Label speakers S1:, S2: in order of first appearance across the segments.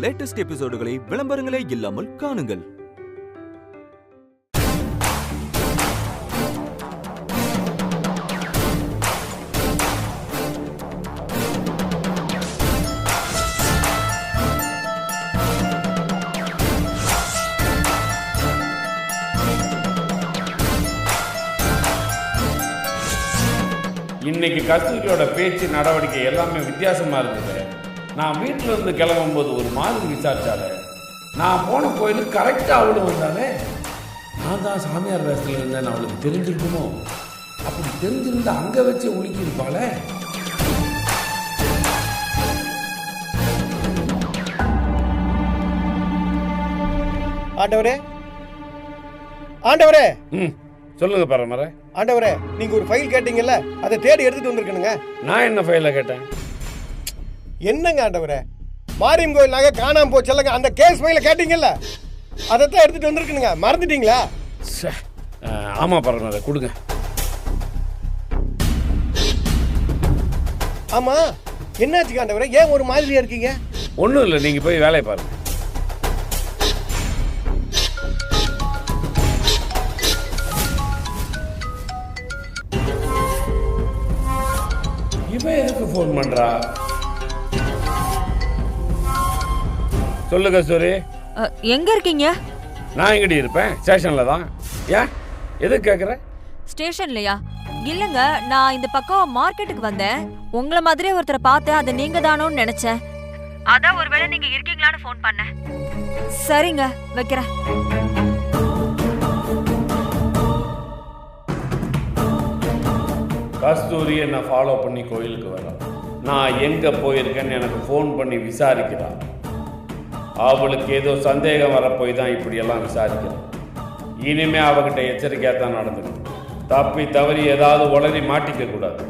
S1: Latest எபிசோடுகளை விளம்பரங்களே இல்லாமல் காணுங்கள்.
S2: இன்னைக்கு கஸ்தூரியோட பேச்சு நடவடிக்கை எல்லாமே வித்தியாசமா இருந்தது. நான் வீட்டில் இருந்து கிளம்பும்போது ஒரு மாதிரி விசாரிச்சாலே, நான் போன கோயிலுக்கு கரெக்டாக அவளும் வந்தாலே. நான் தான் சாமியார் வேஷத்தில் இருந்தேன், அவளுக்கு தெரிஞ்சிருக்குமோ? அப்படி தெரிஞ்சிருந்தா அங்கே வச்சு ஒழுக்கியிருப்பாளே.
S3: ஆண்டவரே, ஆண்டவரே.
S2: சொல்லுங்க பரமர.
S3: ஆண்டவரே, நீங்க ஒரு ஃபைல் கேட்டீங்கல்ல, அதை தேடி எடுத்துட்டு வந்திருக்கணுங்க.
S2: நான் என்ன ஃபைல கேட்டேன்?
S3: என்னங்க ஆண்டவரே, மாரியம் கோயில் நகை காணாம போச்சல்லங்க, அந்த கேஸ் ஃபைல கேட்டீங்கல்ல, அதைத்தான் எடுத்துட்டு வந்திருக்கணுங்க. மறந்துட்டீங்களா?
S2: ஆமா பரமர, கொடுங்க.
S3: ஆமா, என்னாச்சு ஆண்டவரே, ஏன் ஒரு மாதிரியா இருக்கீங்க?
S2: ஒன்றும் இல்லை, நீங்க போய் வேலையை பாருங்க. இவன் எதுக்கு ஃபோன் பண்றா? சொல்லு கஸ்தூரி.
S4: எங்க இருக்கீங்க?
S2: நான் எங்கடி இருப்பேன்? ஸ்டேஷன்ல தான். ஏன் எதுக்கு கேக்குற?
S4: ஸ்டேஷன்லயா? இல்லங்க, நான் இந்த பக்கம் மார்க்கெட்டுக்கு வந்தேன். உங்களை மாதிரியே ஒருத்தரை பார்த்தேன், அது நீங்க தானோன்னு நினைச்சேன். அதான் ஒருவேளை நீங்க இருக்கீங்களான்னு ஃபோன் பண்ணேன். சரிங்க, வைக்கிறேன்.
S2: கஸ்தூரி என்ன ஃபாலோ பண்ணி கோயிலுக்கு வரா. நான் எங்க போயிருக்கேன்னு எனக்கு ஃபோன் பண்ணி விசாரிக்கிறான். அவளுக்கு ஏதோ சந்தேகம் வரப்போய் தான் இப்படியெல்லாம் விசாரிக்கிறான். இனிமே அவகிட்ட எச்சரிக்கையாக தான் நடந்துக்கணும். தப்பி தவறி ஏதாவது உடனே மாட்டிக்க கூடாது.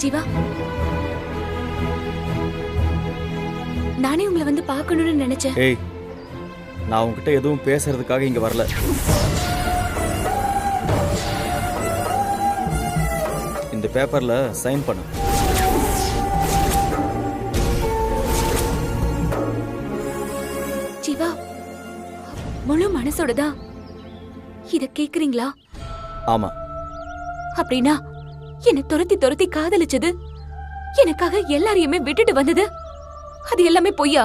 S5: ஜீவா, நானே உங்களை வந்து பார்க்கணும்னு நினைச்சேன்.
S6: ஏய், நான் உன்கிட்ட எதுவும் பேசுறதுக்காக இங்க வரல. இந்த பேப்பர்ல சைன் பண்ணு.
S5: ஜீவா, முழு மனசோடதான் இத கேக்குறீங்களா?
S6: ஆமா.
S5: அப்படின்னா என்னை துரத்தி துரத்தி காதலிச்சது, எனக்காக எல்லாரையுமே விட்டுட்டு வந்தது, அது எல்லாமே பொய்யா?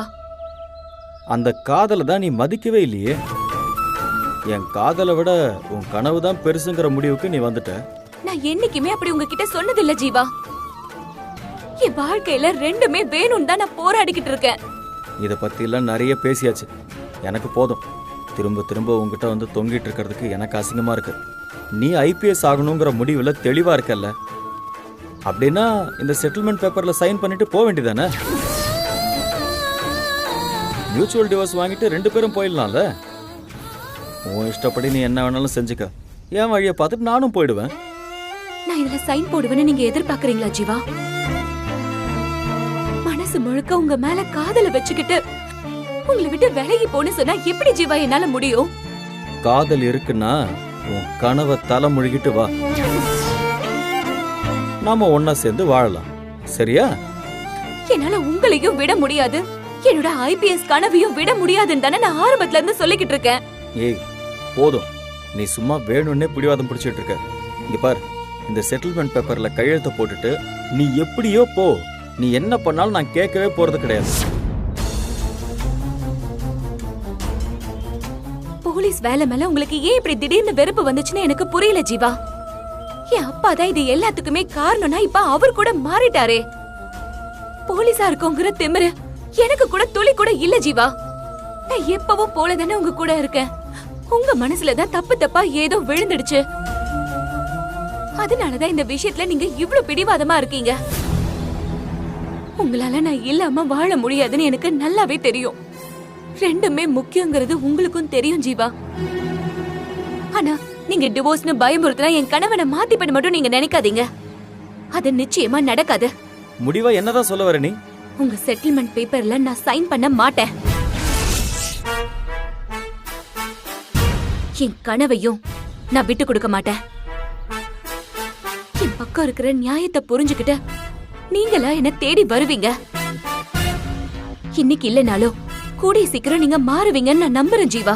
S6: அந்த காதலை தான் நீ மதிக்கவே இல்லையே. என் காதலை விட உன் கனவு தான் பெருசுங்கிற முடிவுக்கு நீ வந்துட்ட.
S5: நான் என்னைக்குமே அப்படி உங்ககிட்ட சொன்னதில்ல ஜீவா. என் வாழ்க்கையில ரெண்டுமே வேணும்னு தான் நான் போராடிக்கிட்டு இருக்கேன்.
S6: இதை பத்தி எல்லாம் நிறைய பேசியாச்சு. எனக்கு போதும். திரும்ப திரும்ப உங்ககிட்ட வந்து தொங்கிட்டு இருக்கிறதுக்கு எனக்கு அசிங்கமா இருக்கு. நீ ஐபிஎஸ் ஆகணுங்கிற முடிவில் தெளிவா இருக்கல்ல, அப்படின்னா இந்த செட்டில்மெண்ட் பேப்பர்ல சைன் பண்ணிட்டு போக வேண்டியதானே? மியூச்சுவல் டிவோர்ஸ் வாங்கிட்டு 2 பேரும் போயிடலாம்ல. உன் இஷ்டப்படி நீ என்ன வேணாலும் செஞ்சுக்க. என் வழியை பார்த்துட்டு நானும் போயிடுவேன்.
S5: நான் இதுல சைன் போடுவேன்னு நீங்க எதிர்பார்க்கறீங்களா ஜீவா? மனசு முழுக்க உங்க மேல காதலை வச்சுக்கிட்டு உங்களை விட்டு விலகி போன்னு சொன்னா எப்படி ஜீவா என்னால முடியும்?
S6: காதல் இருக்குன்னா உன் கனவை தலை முழுகிட்டு வா, நாம ஒன்னா சேர்ந்து வாழலாம். சரியா?
S5: என்னால உங்களையும் விட முடியாது, என்னோட ஐபிஎஸ் கனவையும் விட முடியாதுன்னு தானே நான் ஆரம்பத்துல இருந்து சொல்லிக்கிட்டு இருக்கேன்.
S6: ஏய் போதும், நீ சும்மா வேணும்னே பிடிவாதம் பிடிச்சிட்டு இருக்க. இங்க பார், இந்த செட்டில்மெண்ட் பேப்பர்ல கையெழுத்த போட்டுட்டு நீ எப்படியோ போ. நீ என்ன பண்ணாலும் நான் கேட்கவே போறது கிடையாது.
S5: போலீஸ் வேலை மேல உங்களுக்கு ஏன் இப்படி திடீர்னு வெறுப்பு வந்துச்சுன்னு எனக்கு புரியல ஜீவா. என் அப்பா தான் இது எல்லாத்துக்குமே காரணம்னா இப்ப அவர் கூட மாறிட்டாரே. போலீஸா இருக்கோங்கிற திமிரு எனக்கு கூட துளி கூட இல்ல ஜீவா. நான் எப்பவும் போலதானே உங்க கூட இருக்கேன். உங்க மனசுலதான் தப்பு தப்பா ஏதோ விழுந்துடுச்சு. அதனாலதான் இந்த விஷயத்துல நீங்க இவ்ளோ பிடிவாதமா இருக்கீங்க. உங்களால நான் இல்லாம வாழ முடியாதுன்னு எனக்கு நல்லாவே தெரியும். ரெண்டுமே முக்கியங்கிறது உங்களுக்கும் தெரியும் ஜீவா. ஆனா நீங்க டிவோர்ஸ்னு பயமுறுத்தினா என் கணவனை மாத்திப்பண்ண மட்டும் நீங்க நினைக்காதீங்க. அது நிச்சயமா நடக்காது.
S6: முடிவா என்னதான் சொல்ல வர நீ?
S5: உங்க செட்டில்மெண்ட் பேப்பர்ல நான் சைன் பண்ண மாட்டேன். என் கனவையும் நான் விட்டு கொடுக்க மாட்டேன். என் பக்கம் இருக்கிற நியாயத்தை புரிஞ்சுக்கிட்டு நீங்களா என்ன தேடி வருவீங்க. இன்னைக்கு இல்லைனாலும் கூடிய சீக்கிரம் நீங்க மாறுவீங்கன்னு நான் நம்புறேன் ஜீவா.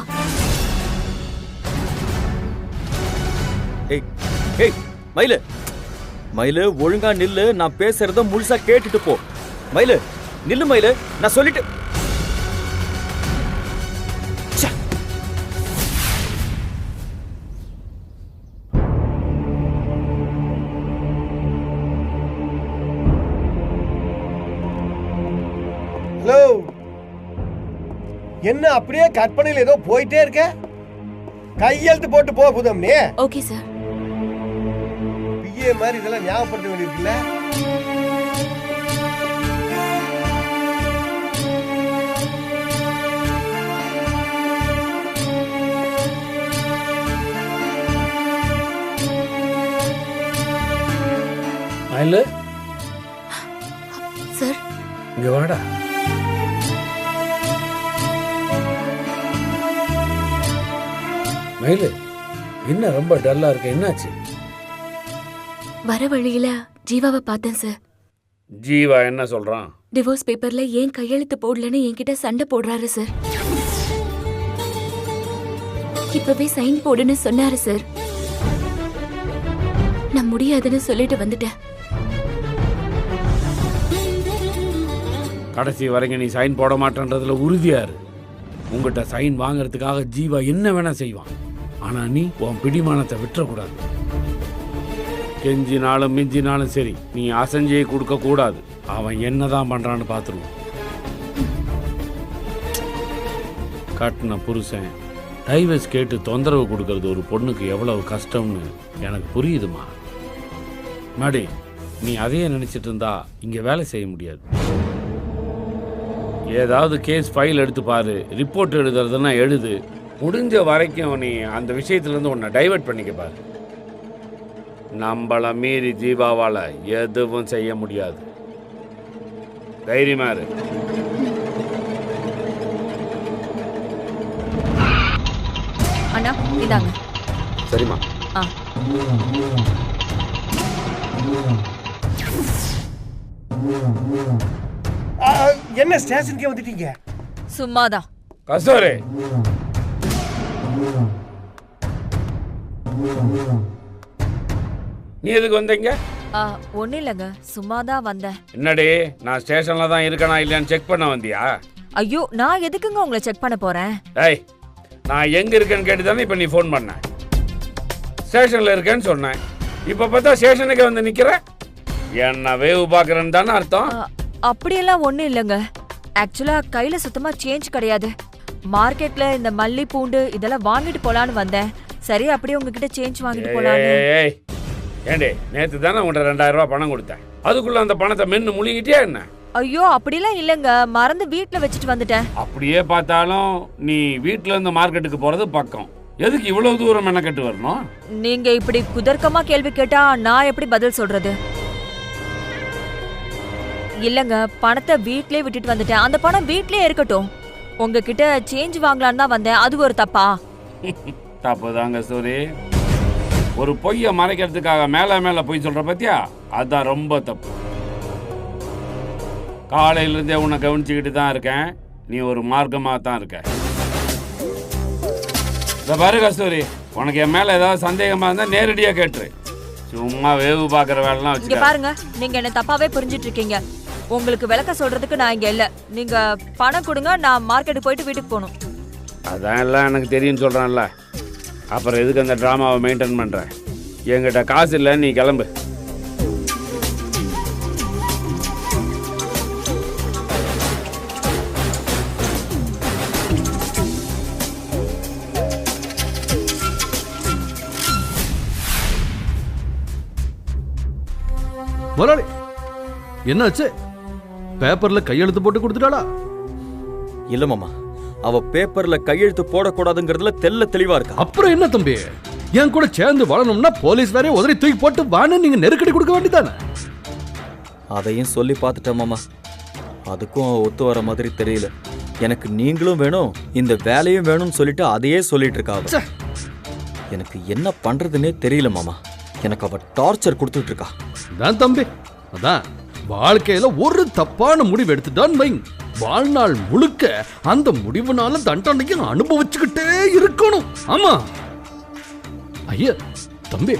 S6: ஏய் ஏய் மயிலு, மயிலு ஒழுங்கா நில்லு. நான் பேசுறத முழுசா கேட்டுட்டு போ. மயிலு நில்லு மயிலு, நான் சொல்லிட்டு.
S3: ஹலோ, என்ன அப்படியே கற்பனையில் ஏதோ போயிட்டே இருக்க? கையெழுத்து போட்டு போ புதம். நீ
S5: ஓகே சார்.
S3: பிஏ மாதிரி இதெல்லாம் ஞாபகப்படுத்த வேண்டியிருக்குல்ல.
S2: மயிலு
S5: சார்
S2: இங்க வாடா. மயிலு என்ன ரொம்ப டல்லா இருக்க, என்னாச்சு?
S5: வர வழியில ஜீவாவை பார்த்தேன் சார்.
S2: ஜீவா என்ன சொல்றான்?
S5: டிவோர்ஸ் பேப்பர்ல ஏன் கையெழுத்து போடலன்னு என்கிட்ட சண்டை போடுறாரு சார். இப்பவே சைன் போடுன்னு சொன்னாரு சார். நான் முடியாதுன்னு சொல்லிட்டு வந்துட்டேன்.
S2: கடைசி வரைக்கும் நீ சைன் போட மாட்டேன்றதுல உறுதியாரு. உங்ககிட்ட சைன் வாங்கறதுக்காக ஜீவா என்ன வேணா செய்வான். ஆனா நீ உன் பிடிமானத்தை விட்டுறக்கூடாது. கெஞ்சினாலும் மிஞ்சினாலும் சரி, நீ அசஞ்சே கொடுக்க கூடாது. அவன் என்னதான் பண்றான்னு பார்த்துருவோம். கட்டின புருஷன் டைவர்ஸ் கேட்டு தொந்தரவு கொடுக்கறது ஒரு பொண்ணுக்கு எவ்வளவு கஷ்டம்னு எனக்கு புரியுதுமா. மாடி, நீ அதையே நினைச்சிட்டு இருந்தா இங்க வேலை செய்ய முடியாது. ஏதாவது கேஸ் ஃபைல் எடுத்து பாரு, ரிப்போர்ட் எழுதுறதுன்னா எழுது. முடிஞ்ச வரைக்கும் நீ அந்த விஷயத்துலேருந்து உன்னை டைவர்ட் பண்ணிக்க பாரு. நம்மளை மீறி ஜீவாவால் எதுவும் செய்ய முடியாது. தைரியமா இரு.
S4: அண்ணா இதாங்க.
S1: சரிம்மா.
S4: ஆ
S3: என்ன ஸ்டேஷனுக்கே வந்துட்டீங்க?
S4: சும்மாதான்.
S2: கஸ்தூரி, நீ எதுக்கு வந்தீங்க?
S4: ஒன்னும் இல்லைங்க, சும்மாதான் வந்தேன்.
S2: என்னடி, நான் ஸ்டேஷன்ல தான் இருக்கனா இல்லையான்னு செக் பண்ண வந்தியா?
S4: ஐயோ, நான் எதுக்குங்க உங்களை செக் பண்ண போறேன்?
S2: ஏய், நான் எங்க இருக்கேன்னு கேட்டு தானே இப்ப நீ ஃபோன் பண்ண. ஸ்டேஷன்ல இருக்கேன்னு சொன்னேன். இப்ப பார்த்தா ஸ்டேஷனுக்கு வந்து நிக்கிற. என்ன வேவு பாக்குறேன்னு தானே அர்த்தம்?
S4: அப்படியெல்லாம் ஒன்றும் இல்லைங்க. ஆக்சுவலா கையில சுத்தமா சேஞ்ச் கிடையாது. மார்க்கெட்ல இந்த மல்லி பூண்டு இதெல்லாம் வாங்கிட்டு போலான்னு வந்தேன். சரி, அப்படியே உங்ககிட்ட சேஞ்ச் வாங்கிட்டு போலான்னு.
S2: ஏண்டே, நேத்து தானே உங்கள்கிட்ட 2000 ரூபாய் பணம் கொடுத்தேன். அதுக்குள்ள அந்த பணத்தை மென்னு முழுங்கிட்டியா என்ன?
S4: ஐயோ, அப்படிலாம் இல்லைங்க, மறந்து வீட்டுல வச்சுட்டு வந்துட்டேன்.
S2: அப்படியே பார்த்தாலும் நீ வீட்டுல இருந்து மார்க்கெட்டுக்கு போறது பக்கம். எதுக்கு இவ்வளவு தூரம் மெனக்கட்டு வரணும்?
S4: நீங்க இப்படி குதர்க்கமா கேள்வி கேட்டா நான் எப்படி பதில் சொல்றது? இல்லங்க, பணத்தை வீட்லயே விட்டுட்டு வந்துட்டேன். அந்த பணம் வீட்லயே இருக்கட்டும். உங்ககிட்ட சேஞ்ச் வாங்கலான்னு தான் வந்தேன். அது ஒரு தப்பா?
S2: தப்பு தாங்க சூரி. ஒரு பொய்ய மறைக்கிறதுக்காக மேல மேல பொய் சொல்ற பத்தியா, அதான் ரொம்ப தப்பு. காலையில இருந்தே உன்னை கவனிச்சுக்கிட்டு தான் இருக்கேன். நீ ஒரு மார்க்கமா தான் இருக்க. இந்த பாரு கஸ்தூரி, உனக்கு என் மேல ஏதாவது சந்தேகமா இருந்தா நேரடியா கேட்டுரு. சும்மா வேவு பாக்குற வேலைலாம்
S4: இங்க பாருங்க, நீங்க என்ன தப்பாவே புரிஞ்சிட்டு இருக்கீங்க. உங்களுக்கு விளக்க சொல்றதுக்கு நான் இங்க இல்ல. நீங்க பணம் கொடுங்க, நான் மார்க்கெட்டுக்கு போயிட்டு வீட்டுக்கு போகணும்.
S2: அதான் எல்லாம் எனக்கு தெரியும்னு சொல்றேன்ல, அப்புறம் எதுக்கு அந்த டிராமாவை மெயின்டைன் பண்ற? என்கிட்ட காசு இல்லை, நீ கிளம்பு.
S7: முதலாளி, என்னாச்சு? பேப்பர்ல கையெழுத்து போட்டு கொடுத்துட்டாளா?
S6: இல்ல மாமா, அவ பேப்பர்ல கையெழுத்து போடக்கூடாதுங்கிறதுல தெல்ல தெளிவா இருக்கா.
S7: அப்புறம் என்ன தம்பி, என் கூட சேர்ந்து வாழணும்னா போலீஸ் வேற உதறி தூக்கி போட்டு வான்னு நீங்க நெருக்கடி கொடுக்க வேண்டியதானே?
S6: அதையும் சொல்லி பார்த்துட்டேன் மாமா. அதுக்கும் ஒத்து வர மாதிரி தெரியல. எனக்கு நீங்களும் வேணும், இந்த வேலையும் வேணும்னு சொல்லிட்டு அதையே சொல்லிட்டு இருக்கா. எனக்கு என்ன பண்றதுன்னே தெரியல மாமா. எனக்கு அவ டார்ச்சர் கொடுத்துட்டு இருக்கா.
S7: அதான் தம்பி, அதான் வாழ்க்கையில ஒரு தப்பான முடிவு எடுத்துட்டான் வைங்க, வாழ்நாள் முழுக்க அந்த முடிவுனால தண்டனைக்கு அனுபவிச்சுக்கிட்டே இருக்கணும். ஆமா ஐயா தம்பி,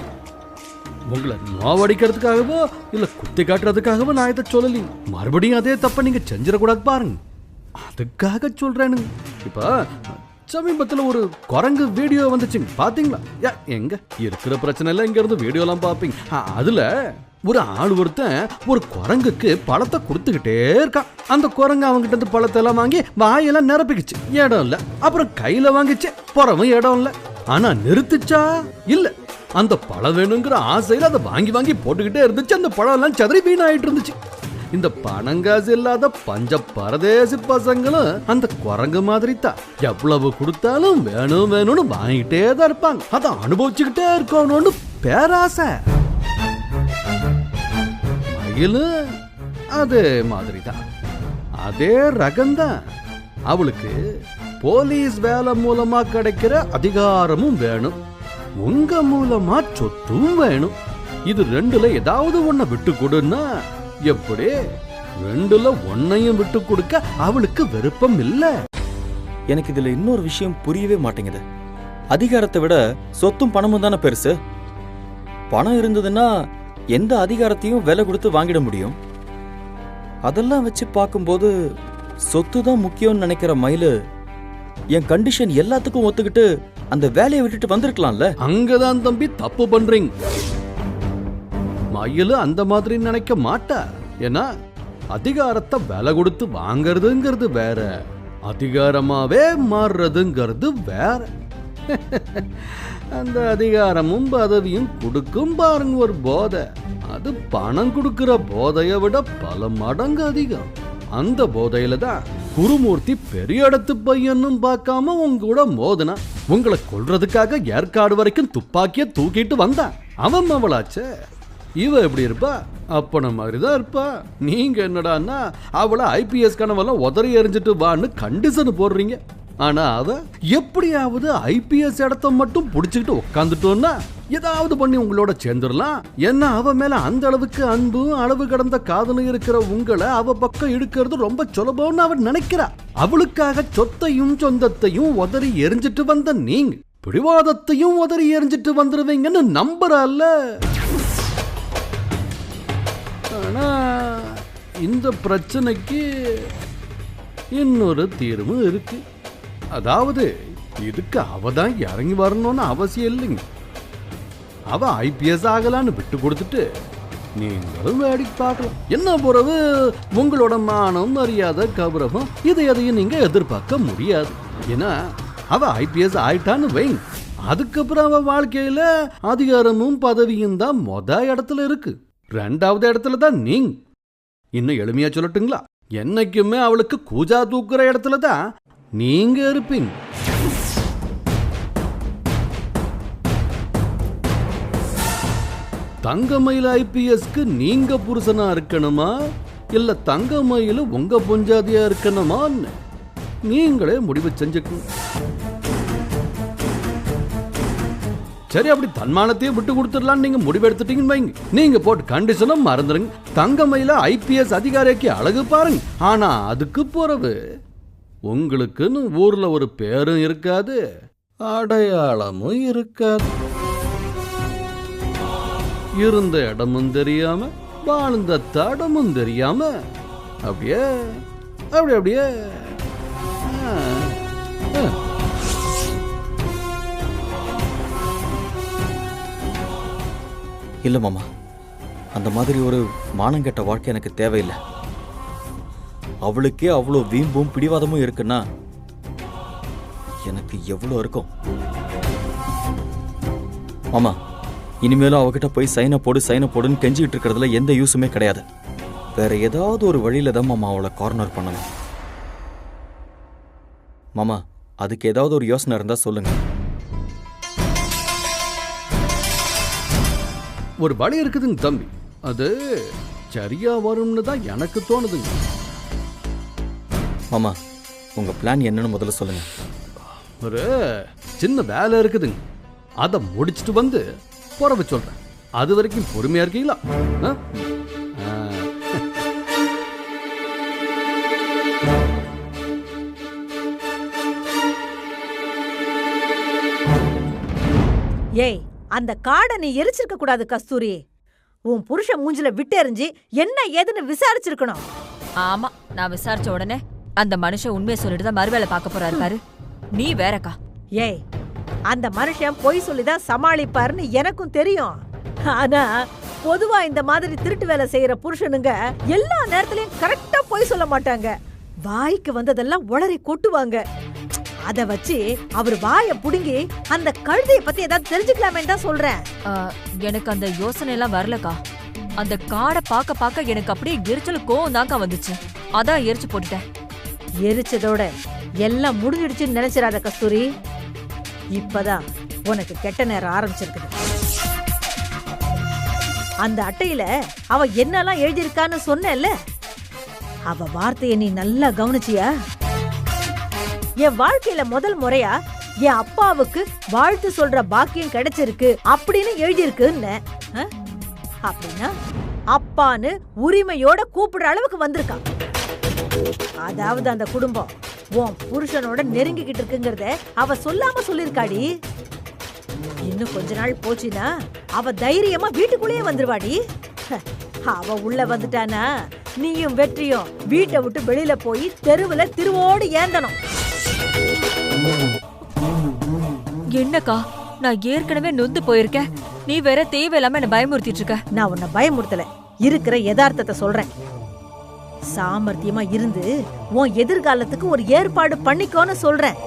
S7: உங்களை நோவடிக்கிறதுக்காகவோ இல்ல குத்தி காட்டுறதுக்காகவோ நான் இதை சொல்லலைங்க. மறுபடியும் அதே தப்ப நீங்க செஞ்சிடக்கூடாது பாருங்க, அதுக்காக சொல்றேனுங்க. இப்ப சமீபத்தில் ஒரு குரங்கு வீடியோ வந்துச்சுங்க, பாத்தீங்களா? எங்க இருக்கிற பிரச்சனை எல்லாம் இங்க இருந்து வீடியோ எல்லாம் பாப்பீங்க. அதுல ஒரு ஆள் ஒருத்தன் ஒரு குரங்குக்கு பழத்தை கொடுத்துக்கிட்டே இருக்கான். அந்த குரங்கு அவங்க கிட்ட பழத்தை எல்லாம் வாங்கி வாயெல்லாம் நிரப்பிக்குச்சு, இடம் இல்ல. அப்புறம் கையில வாங்கிச்சு, புறவும் இடம் இல்ல. ஆனா நிறுத்துச்சா? இல்ல. அந்த பழம் வேணுங்கிற ஆசையில அதை வாங்கி வாங்கி போட்டுக்கிட்டே இருந்துச்சு. அந்த பழம் எல்லாம் சதுரி வீணாயிட்டு இருந்துச்சு. இந்த பணங்காசு இல்லாத பஞ்ச பரதேசி பசங்களும் அந்த குரங்கு மாதிரி தான். எவ்வளவு கொடுத்தாலும் வேணும் வேணும்னு வாங்கிட்டே தான் இருப்பாங்க. அதை அனுபவிச்சுக்கிட்டே இருக்கணும்னு பேராசை. மயிலும் அதே மாதிரி தான், அதே ரகம்தான். அவளுக்கு போலீஸ் வேலை மூலமா கிடைக்கிற அதிகாரமும் வேணும், உங்க மூலமா சொத்தும் வேணும். இது ரெண்டுல ஏதாவது ஒன்ன விட்டு கொடுன்னா எப்படி? ரெண்டுல ஒன்னையும் விட்டு கொடுக்க அவளுக்கு விருப்பம் இல்ல.
S6: எனக்கு இதுல இன்னொரு விஷயம் புரியவே மாட்டேங்குது. அதிகாரத்தை விட சொத்தும் பணமும் தானே பெருசு. பணம் இருந்ததுன்னா எந்த அதிகாரத்தையும் விலை கொடுத்து வாங்கிட முடியும். அதெல்லாம் வச்சு பார்க்கும்போது சொத்து தான் முக்கியம்னு நினைக்கிற மயிலு என் கண்டிஷன் எல்லாத்துக்கும் ஒத்துக்கிட்டு அந்த வேலையை விட்டுட்டு வந்திருக்கலாம்ல. அங்கதான்
S7: தம்பி தப்பு பண்றீங்க. மயிலு அந்த மாதிரி நினைக்க மாட்டா. ஏன்னா அதிகாரத்தை விலை கொடுத்து வாங்கறதுங்கிறது வேற, அதிகாரமாவே மாறுறதுங்கிறது வேற. அந்த அதிகாரமும் பதவியும் கொடுக்கும் பாருங்க ஒரு போதை. அது பணம் கொடுக்கிற போதையை விட பல மடங்கு அதிகம். அந்த போதையில தான் குருமூர்த்தி பெரிய இடத்து பையனும் பார்க்காம உங்க கூட மோதுனா, உங்களை கொல்றதுக்காக ஏற்காடு வரைக்கும் துப்பாக்கிய தூக்கிட்டு வந்தான். அவன் அவளாச்சே. இவ எப்படி இருப்பா? அப்பன மாதிரிதான் இருப்பா. நீங்க என்னடான்னா அவளை ஐபிஎஸ் கனவெல்லாம் உதறி எறிஞ்சிட்டு வான்னு கண்டிஷன் போடுறீங்க. ஆனா அவ எப்படியாவது ஐபிஎஸ் இடத்த மட்டும் புடிச்சுக்கிட்டு உட்காந்துட்டோம்னா ஏதாவது பண்ணி உங்களோட சேர்ந்துடலாம். ஏன்னா அவ மேல அந்த அளவுக்கு அன்பும் அளவு கடந்த காதலும் இருக்கிற உங்களை அவ பக்கம் இழுக்கிறது ரொம்ப சுலபம்னு அவன் நினைக்கிறா. அவளுக்காக சொத்தையும் சொந்தத்தையும் உதறி எரிஞ்சிட்டு வந்த நீங்க பிடிவாதத்தையும் உதறி எரிஞ்சிட்டு வந்துருவீங்கன்னு நம்புறால. ஆனா இந்த பிரச்சனைக்கு இன்னொரு தீர்வு இருக்கு. அதாவது இதுக்கு அவதான் இறங்கி வரணும்னு அவசியம் இல்லைங்க. அவ ஐபிஎஸ் ஆகலான்னு விட்டு கொடுத்துட்டு நீங்களும் வேடிக்கை பார்க்கலாம். என்ன பிறகு உங்களோட மானம் மரியாதை கௌரவம் இது எதையும் நீங்க எதிர்பார்க்க முடியாது. ஏன்னா அவ ஐபிஎஸ் ஆயிட்டான்னு வைங்க, அதுக்கப்புறம் அவ வாழ்க்கையில அதிகாரமும் பதவியும் தான் இடத்துல இருக்கு. ரெண்டாவது இடத்துல தான் நீங்க. இன்னும் எளிமையா சொல்லட்டுங்களா? என்னைக்குமே அவளுக்கு கூஜா தூக்குற இடத்துல தான் நீங்க இருப்பீங்க. தங்கமயில் ஐபிஎஸ்க்கு நீங்க புருஷனா இருக்கணுமா இல்ல தங்கமயில் உங்க பொஞ்சாதியா இருக்கணுமான்னு நீங்களே முடிவு செஞ்சுக்கணும். சரி, அப்படி தன்மானத்தையே விட்டு கொடுத்துடலாம் நீங்க முடிவு எடுத்துட்டீங்கன்னு வைங்க. நீங்க போட்டு கண்டிஷனும் மறந்துருங்க. தங்கமயில ஐபிஎஸ் அதிகாரிக்கு அழகு பாருங்க. ஆனா அதுக்கு பிறகு உங்களுக்குன்னு ஊர்ல ஒரு பேரும் இருக்காது, அடையாளமும் இருக்காது. இருந்த இடமும் தெரியாம வாழ்ந்த தடமும் தெரியாம அப்படியே அப்படியே
S6: இல்ல மாமா, அந்த மாதிரி ஒரு மானங்கெட்ட வாழ்க்கை எனக்கு தேவையில்லை. அவளுக்கே அவ்வளோ வீம்பும் பிடிவாதமும் இருக்குன்னா எனக்கு எவ்வளோ இருக்கும். மாமா, இனிமேலும் அவகிட்ட போய் சைனை போடுன்னு கெஞ்சிக்கிட்டு இருக்கிறதுல எந்த யூஸுமே கிடையாது. வேற ஏதாவது ஒரு வழியில தான் மாமா அவளை கார்னர் பண்ணணும். மாமா, அதுக்கு ஏதாவது ஒரு யோசனை இருந்தா சொல்லுங்க.
S7: ஒரு வழி இருக்குதுங்க தம்பி. அது சரியா வரும்னு தான் எனக்கு தோணுதுங்க.
S6: மாமா, உங்க பிளான் என்னன்னு முதல்ல சொல்லுங்க.
S7: ஒரு சின்ன வேலை இருக்குதுங்க, அதை முடிச்சுட்டு வந்து போறவ சொல்றேன். அது வரைக்கும் பொறுமையா இருக்கீங்களா?
S8: ஏய், அந்த காடை நீ எரிச்சிருக்க கூடாது கஸ்தூரி. உன் புருஷன் மூஞ்சில விட்டெறிஞ்சு என்ன ஏதுன்னு விசாரிச்சிருக்கணும்.
S4: ஆமா, நான் விசாரிச்ச உடனே அந்த மனுஷன் உண்மையை சொல்லிட்டு தான் மறுவேளை பார்க்க போறாரு பாரு. நீ வேறக்கா.
S8: ஏய், அந்த மனுஷன் பொய் சொல்லிதான் சமாளிப்பாருன்னு எனக்கும் தெரியும். ஆனா பொதுவா இந்த மாதிரி திருட்டு வேலை செய்யற புருஷனுங்க எல்லா நேரத்திலயும் கரெக்டா பொய் சொல்ல மாட்டாங்க. வாய்க்கு வந்ததெல்லாம் உளறி கொட்டுவாங்க. அத வச்சு அவர் வாயை புடுங்கி அந்த கழுதைய பத்தி ஏதாவது தெரிஞ்சுக்கலாமே தான் சொல்றேன்.
S4: எனக்கு அந்த யோசனை எல்லாம் வரலக்கா. அந்த காடை பார்க்க எனக்கு அப்படியே எரிச்சல் கோவம் தாக்கா வந்துச்சு. அதான் எரிச்சு போட்டுட்டேன்.
S8: எரிச்சதோட எல்லாம் முடிஞ்சிடுச்சுன்னு நினைச்சிடாத கஸ்தூரி. இப்பதான் உனக்கு கெட்ட நேரம் ஆரம்பிச்சிருக்குது. அந்த அட்டையில அவ என்னெல்லாம் எழுதியிருக்கான்னு சொன்னேல்ல, அவ வார்த்தைய நீ நல்லா கவனிச்சியா? என் வாழ்க்கையில முதல் முறையா என் அப்பாவுக்கு வாழ்த்து சொல்ற பாக்கியம் கிடைச்சிருக்கு அப்படின்னு எழுதியிருக்குன்னு. அப்படின்னா அப்பான்னு உரிமையோட கூப்பிடுற அளவுக்கு வந்திருக்கான். அதாவது அந்த குடும்பம் உன் புருஷனோட நெருங்கிக்கிட்டு இருக்குங்கிறத அவ சொல்லாம சொல்லிருக்காடி. இன்னும் கொஞ்ச நாள் போச்சுன்னா அவ தைரியமா வீட்டுக்குள்ளேயே வந்துருவாடி. அவ உள்ள வந்துட்டானா நீயும் வெற்றியும் வீட்டை விட்டு வெளியில போய் தெருவுல திருவோடு ஏந்தணும்.
S4: என்னக்கா, நான் ஏற்கனவே நொந்து போயிருக்கேன். நீ வேற தேவையில்லாம என்ன பயமுறுத்திட்டு இருக்க.
S8: நான் உன்னை பயமுறுத்தல, இருக்கிற யதார்த்தத்தை சொல்றேன். சாமர்த்தியமா இருந்து உன் எதிர்காலத்துக்கு ஒரு ஏற்பாடு பண்ணிக்கோன்னு சொல்றேன்.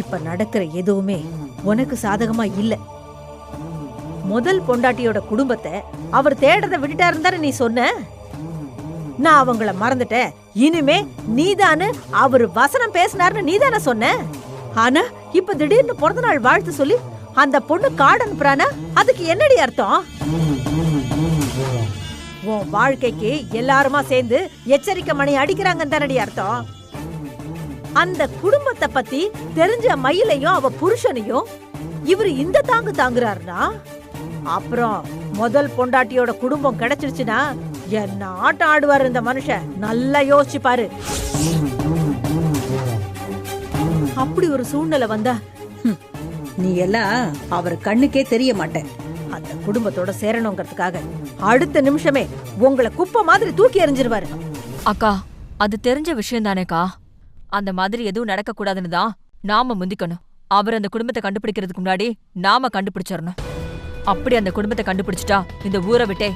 S8: இப்ப நடக்கிற எதுவுமே உனக்கு சாதகமா இல்ல. முதல் பொண்டாட்டியோட குடும்பத்தை அவர் தேடதை விட்டுட்டாருன்னு தானே நீ சொன்ன. நான் அவங்கள மறந்துட்டேன், இனிமே நீதானு அவர் வசனம் பேசினாருன்னு நீதானே சொன்ன. ஆனா இப்ப திடீர்னு பிறந்த நாள் வாழ்த்து சொல்லி அந்த பொண்ணு கார்டு அனுப்புறானா, அதுக்கு என்னடி அர்த்தம்? உன் வாழ்க்கைக்கு எல்லாருமா சேர்ந்து எச்சரிக்கை மணி அடிக்கிறாங்கன்னு தானடி அர்த்தம். அந்த குடும்பத்தை பத்தி தெரிஞ்ச மயிலையும் அவ புருஷனையும் இவரு இந்த தாங்கு தாங்குறாருனா, அப்புறம் முதல் பொண்டாட்டியோட குடும்பம் கிடைச்சிருச்சுன்னா என்ன ஆட்டம் ஆடுவாரு இந்த மனுஷன். நல்லா யோசிச்சு பாரு. அப்படி ஒரு சூழ்நிலை வந்தா நீ எல்லாம் அவர் கண்ணுக்கே தெரிய மாட்டேன். அந்த குடும்பத்தோட சேரணுங்கிறதுக்காக அடுத்த நிமிஷமே உங்களை குப்பை மாதிரி தூக்கி எறிஞ்சிருவாரு.
S4: அக்கா, அது தெரிஞ்ச விஷயம் தானேக்கா. அந்த மாதிரி எதுவும் நடக்க கூடாதுன்னு தான் நாம முந்திக்கணும். அவர் அந்த குடும்பத்தை கண்டுபிடிக்கிறதுக்கு முன்னாடி நாம கண்டுபிடிச்சிடணும். அப்படி அந்த குடும்பத்தை கண்டுபிடிச்சிட்டா இந்த ஊரை விட்டே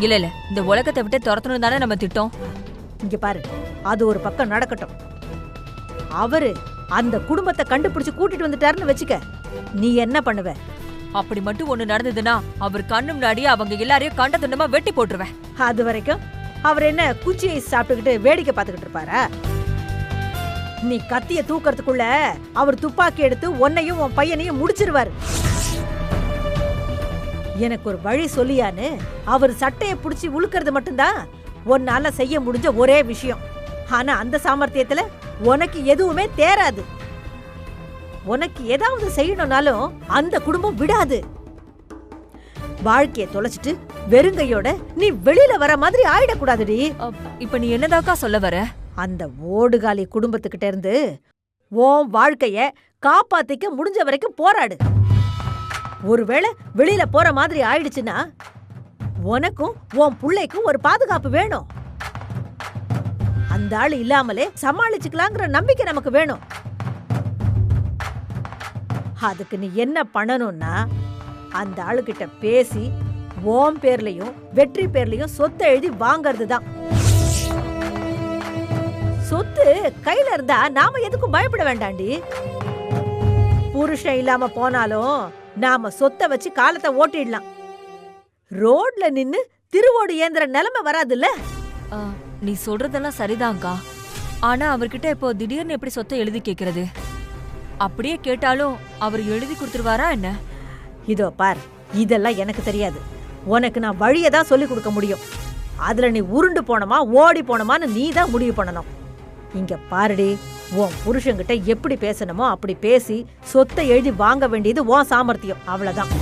S4: இல்ல இந்த உலகத்தை விட்டே துரத்தணும் தானே நம்ம திட்டம்.
S8: இங்க பாரு, அது ஒரு பக்கம் நடக்கட்டும். அவரு அந்த குடும்பத்தை கண்டுபிடிச்சு கூட்டிட்டு வந்துட்டாருன்னு வச்சுக்க, நீ என்ன பண்ணுவ?
S4: அப்படி மட்டும் ஒண்ணு நடந்ததுன்னா அவர் கண்ணு முன்னாடியே அவங்க எல்லாரையும் கண்ட துண்டமா வெட்டி போட்டுருவேன்.
S8: அது வரைக்கும் அவர் என்ன குச்சியை சாப்பிட்டுக்கிட்டு வேடிக்கை பார்த்துக்கிட்டு இருப்பாரா? நீ கத்திய தூக்கறதுக்குள்ள அவர் துப்பாக்கி எடுத்து உன்னையும் உன் பையனையும் முடிச்சிருவாரு. எனக்கு ஒரு வழி சொல்லியான்னு அவர் சட்டையை பிடிச்சி உழுக்கிறது மட்டும்தான் உன்னால செய்ய முடிஞ்ச ஒரே விஷயம். ஆனா அந்த சாமர்த்தியத்துல உனக்கு எதுவுமே தேராது. உனக்கு ஏதாவது செய்யணும்னாலும் அந்த குடும்பம் விடாது. வாழ்க்கைய தொலைச்சிட்டு வெறுங்கையோட நீ வெளியில வர மாதிரி ஆயிடக்கூடாதுடி.
S4: இப்ப நீ என்னதாக்கா சொல்ல வர?
S8: அந்த ஓடுகாலி குடும்பத்துக்கிட்ட இருந்து உன் வாழ்க்கைய காப்பாத்திக்க முடிஞ்ச வரைக்கும் போராடு. ஒருவேளை வெளியில போற மாதிரி ஆயிடுச்சுன்னா உனக்கும் உன் புள்ளைக்கும் ஒரு பாதுகாப்பு வேணும். அந்த ஆள் இல்லாமலே சமாளிச்சுக்கலாங்கிற நம்பிக்கை நமக்கு வேணும். அதுக்கு நீ என்ன பண்ணணும்னா, அந்த ஆளுகிட்ட பேசி ஓம் பேர்லயும் வெற்றி பேர்லயும் சொத்தை எழுதி வாங்கறது தான். சொத்து கையில இருந்தா நாம எதுக்கும் பயப்பட வேண்டாண்டி. புருஷன் இல்லாம போனாலும் நாம சொத்தை வச்சு காலத்தை ஓட்டிடலாம். ரோட்ல நின்னு திருவோடு ஏந்திர நிலைமை வராதுல்ல.
S4: நீ சொல்றதெல்லாம் சரிதான்க்கா. ஆனா அவர்கிட்ட இப்போ திடீர்னு எப்படி சொத்தை எழுதி கேக்குறது? அப்படியே கேட்டாலும் அவர் எழுதி கொடுத்துருவாரா என்ன?
S8: இதோ பார், இதெல்லாம் எனக்கு தெரியாது. உனக்கு நான் வழியை தான் சொல்லி கொடுக்க முடியும். அதுல நீ உருண்டு போனமா ஓடி போனமான்னு நீ தான் முடிவு பண்ணணும். இங்க பாருடி, உன் புருஷன்கிட்ட எப்படி பேசணுமோ அப்படி பேசி சொத்தை எழுதி வாங்க வேண்டியது உன் சாமர்த்தியம். அவ்வளவுதான்.